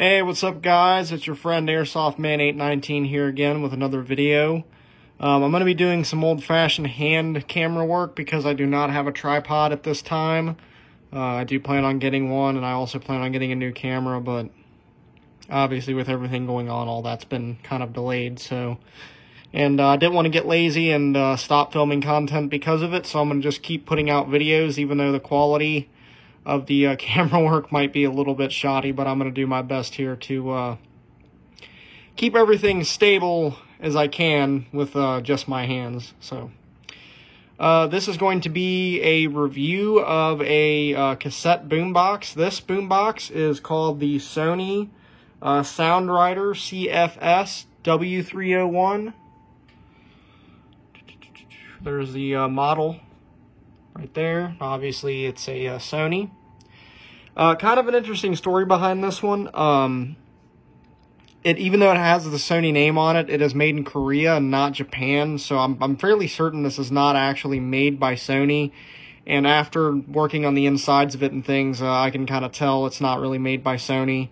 Hey, what's up guys? It's your friend AirsoftMan819 here again with another video. I'm going to be doing some old-fashioned hand camera work because I do not have a tripod at this time. I do plan on getting one, and I also plan on getting a new camera, but obviously with everything going on, all that's been kind of delayed. And I didn't want to get lazy and stop filming content because of it, so I'm going to just keep putting out videos even though the quality of the camera work might be a little bit shoddy, but I'm going to do my best here to keep everything stable as I can with just my hands. So this is going to be a review of a cassette boombox. This boombox is called the Sony Soundrider CFS W301. There's the model right there. Obviously it's a Sony. Kind of an interesting story behind this one. Even though it has the Sony name on it, it is made in Korea and not Japan. So I'm fairly certain this is not actually made by Sony. And after working on the insides of it and things, I can kind of tell it's not really made by Sony.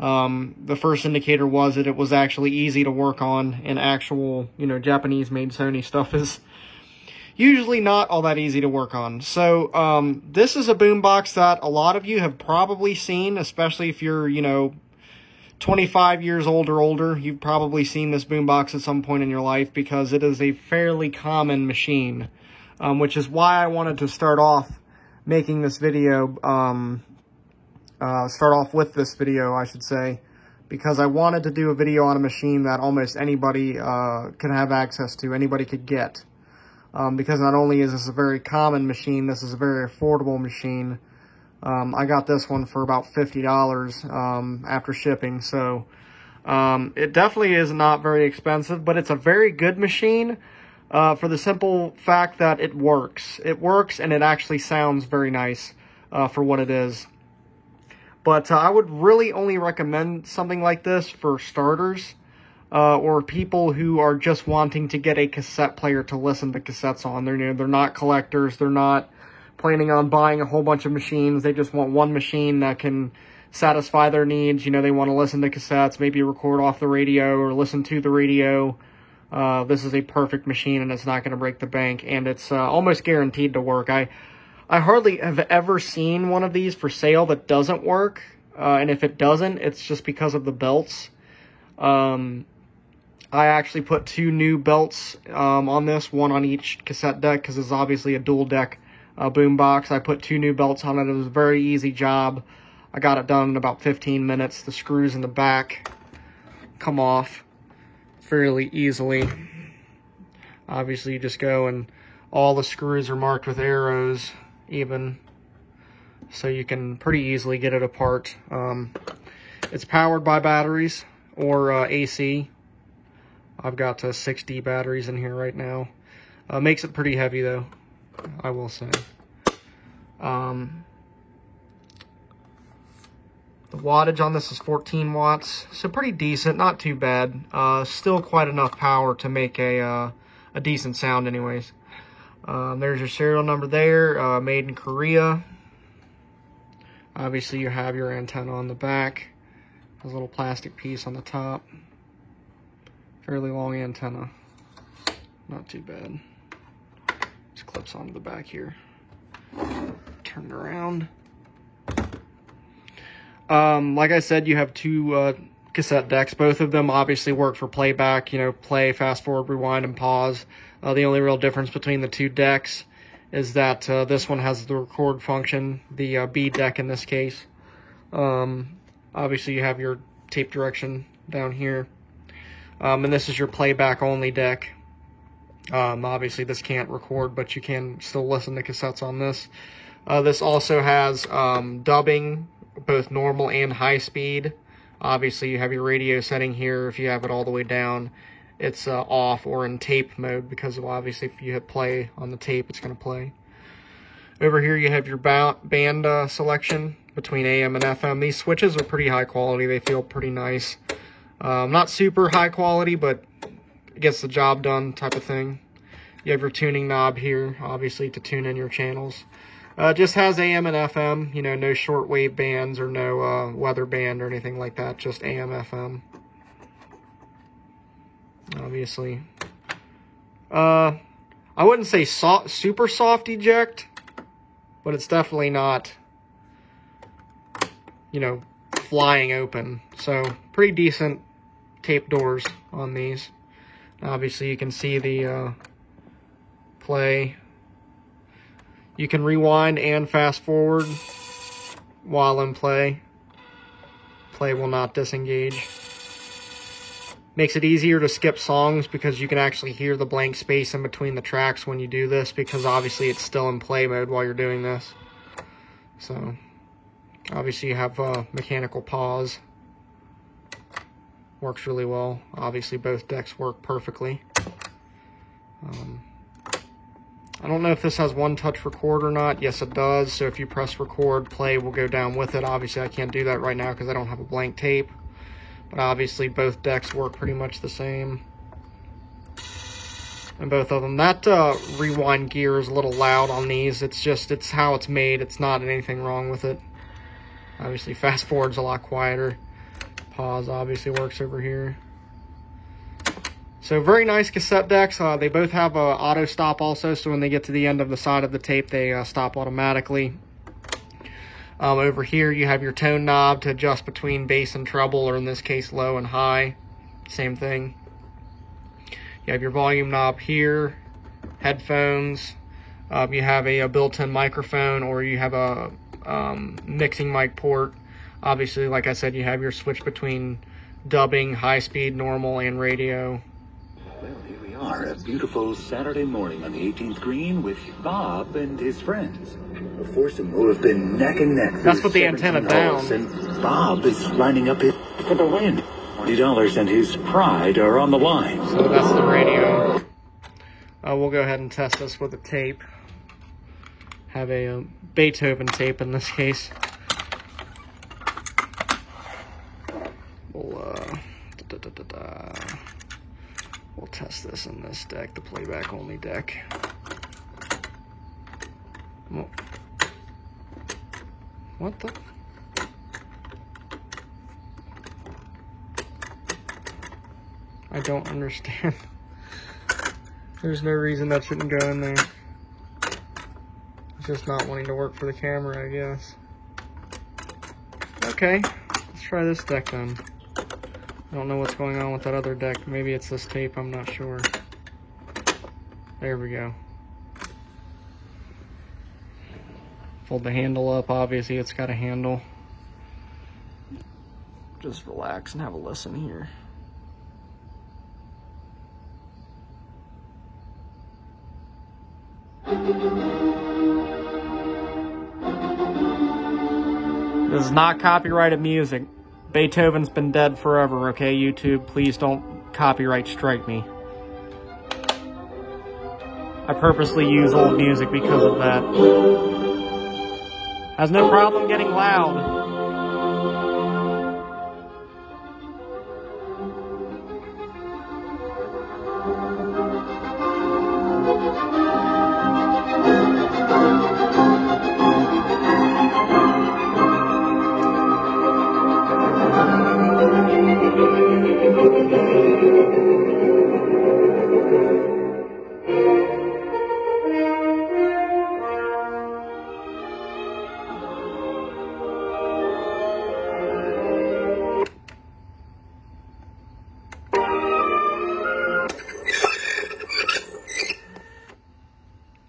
The first indicator was that it was actually easy to work on, and actual, Japanese-made Sony stuff is usually not all that easy to work on. So this is a boombox that a lot of you have probably seen, especially if you're, 25 years old or older. You've probably seen this boombox at some point in your life because it is a fairly common machine, which is why I wanted to start off making this video, start off with this video, I should say, because I wanted to do a video on a machine that almost anybody can have access to, anybody could get. Because not only is this a very common machine, this is a very affordable machine. I got this one for about $50 after shipping, so it definitely is not very expensive, but it's a very good machine for the simple fact that it works. It works, and it actually sounds very nice for what it is. But I would really only recommend something like this for starters. Or people who are just wanting to get a cassette player to listen to cassettes on. They're not collectors. They're not planning on buying a whole bunch of machines. They just want one machine that can satisfy their needs. They want to listen to cassettes, maybe record off the radio or listen to the radio. This is a perfect machine, and it's not going to break the bank, and it's almost guaranteed to work. I hardly have ever seen one of these for sale that doesn't work, and if it doesn't, it's just because of the belts. I actually put two new belts on this, one on each cassette deck, because it's obviously a dual deck boombox. I put two new belts on it. It was a very easy job. I got it done in about 15 minutes. The screws in the back come off fairly easily. Obviously, you just go, and all the screws are marked with arrows even, so you can pretty easily get it apart. It's powered by batteries or AC. I've got 6D batteries in here right now. Makes it pretty heavy though, I will say. The wattage on this is 14 watts, so pretty decent, not too bad. Still quite enough power to make a decent sound anyways. There's your serial number there, made in Korea. Obviously you have your antenna on the back. There's a little plastic piece on the top. Fairly long antenna. Not too bad. Just clips onto the back here. Turn it around. Like I said, you have two cassette decks. Both of them obviously work for playback. Play, fast forward, rewind, and pause. The only real difference between the two decks is that this one has the record function, the B deck in this case. Obviously, you have your tape direction down here. And this is your playback only deck. Obviously, this can't record, but you can still listen to cassettes on this. This also has dubbing, both normal and high speed. Obviously, you have your radio setting here. If you have it all the way down, it's off or in tape mode, because obviously if you hit play on the tape, it's going to play. Over here, you have your band selection between AM and FM. These switches are pretty high quality. They feel pretty nice. Not super high quality, but it gets the job done type of thing. You have your tuning knob here, obviously, to tune in your channels. Just has AM and FM, you know, no shortwave bands or no weather band or anything like that, just AM, FM. Obviously. I wouldn't say super soft eject, but it's definitely not, you know, flying open. So, pretty decent tape doors on these. Obviously, you can see the play. You can rewind and fast forward while in play. Play will not disengage. Makes it easier to skip songs because you can actually hear the blank space in between the tracks when you do this, because obviously it's still in play mode while you're doing this. So, obviously you have mechanical pause. Works really well. Obviously both decks work perfectly. I don't know if this has one-touch record or not. Yes, it does. So if you press record, play will go down with it. Obviously, I can't do that right now because I don't have a blank tape. But obviously, both decks work pretty much the same. And both of them. That rewind gear is a little loud on these. It's how it's made. It's not anything wrong with it. Obviously, fast forward's a lot quieter. Pause obviously works over here. So very nice cassette decks. They both have auto stop also, so when they get to the end of the side of the tape, they stop automatically. Over here you have your tone knob to adjust between bass and treble, or in this case low and high. Same thing. You have your volume knob here, headphones. You have a built-in microphone, or you have a mixing mic port. Obviously, like I said, you have your switch between dubbing, high speed, normal, and radio. Well, here we are, a beautiful Saturday morning on the 18th green with Bob and his friends. The foursome who have been neck and neck. That's what the antenna down. And Bob is lining up it for the win. $20 and his pride are on the line. So that's the radio. We'll go ahead and test this with a tape. Have a Beethoven tape in this case. We'll test this in this deck, the playback only deck. What the? I don't understand. There's no reason that shouldn't go in there. It's just not wanting to work for the camera, I guess. Okay, let's try this deck then. I don't know what's going on with that other deck. Maybe it's this tape, I'm not sure. There we go. Fold the handle up, obviously it's got a handle. Just relax and have a listen here. This is not copyrighted music. Beethoven's been dead forever, okay, YouTube? Please don't copyright strike me. I purposely use old music because of that. Has no problem getting loud.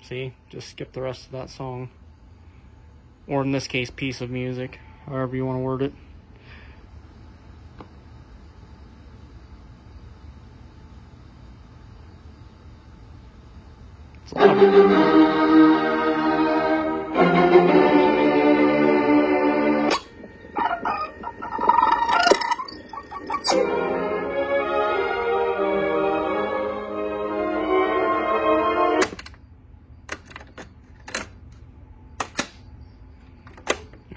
See, just skip the rest of that song. Or in this case, piece of music, however you want to word it. It's a lot of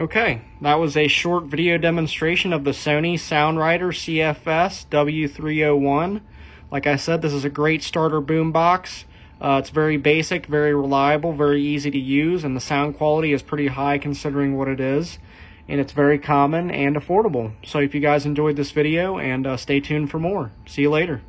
Okay, that was a short video demonstration of the Sony Soundwriter CFS W301. Like I said, this is a great starter boombox. It's very basic, very reliable, very easy to use, and the sound quality is pretty high considering what it is. And it's very common and affordable. So if you guys enjoyed this video, and stay tuned for more. See you later.